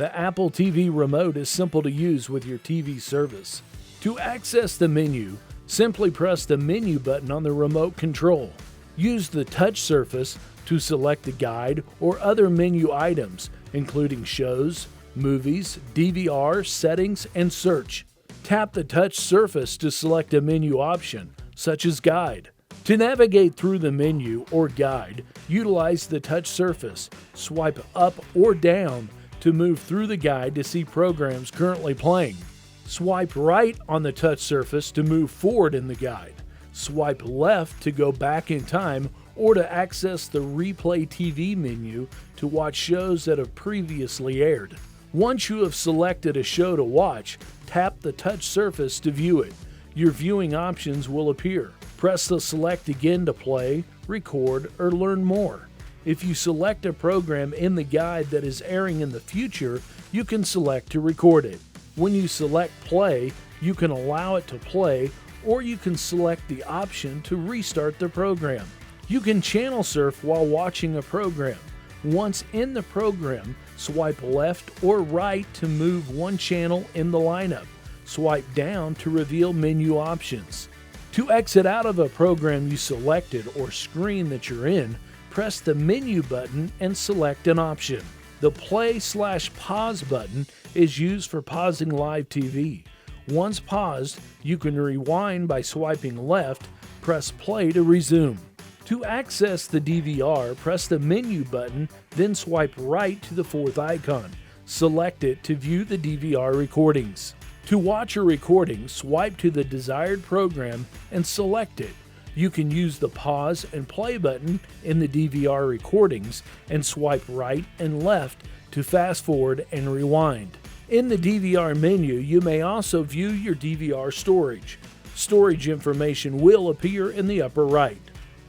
The Apple TV remote is simple to use with your TV service. To access the menu, simply press the menu button on the remote control. Use the touch surface to select the guide or other menu items, including shows, movies, DVR, settings, and search. Tap the touch surface to select a menu option, such as guide. To navigate through the menu or guide, utilize the touch surface. Swipe up or down to move through the guide to see programs currently playing. Swipe right on the touch surface to move forward in the guide. Swipe left to go back in time or to access the Replay TV menu to watch shows that have previously aired. Once you have selected a show to watch, tap the touch surface to view it. Your viewing options will appear. Press the select again to play, record, or learn more. If you select a program in the guide that is airing in the future, you can select to record it. When you select play, you can allow it to play, or you can select the option to restart the program. You can channel surf while watching a program. Once in the program, swipe left or right to move one channel in the lineup. Swipe down to reveal menu options. To exit out of a program you selected or screen that you're in, press the menu button and select an option. The play/pause button is used for pausing live TV. Once paused, you can rewind by swiping left, press play to resume. To access the DVR, press the menu button, then swipe right to the fourth icon. Select it to view the DVR recordings. To watch a recording, swipe to the desired program and select it. You can use the pause and play button in the DVR recordings and swipe right and left to fast forward and rewind. In the DVR menu, you may also view your DVR storage. Storage information will appear in the upper right.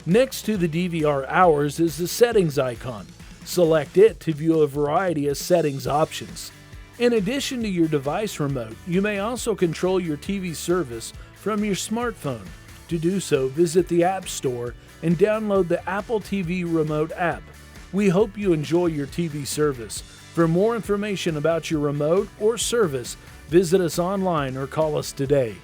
Next to the DVR hours is the settings icon. Select it to view a variety of settings options. In addition to your device remote, you may also control your TV service from your smartphone. To do so, visit the App Store and download the Apple TV Remote app. We hope you enjoy your TV service. For more information about your remote or service, visit us online or call us today.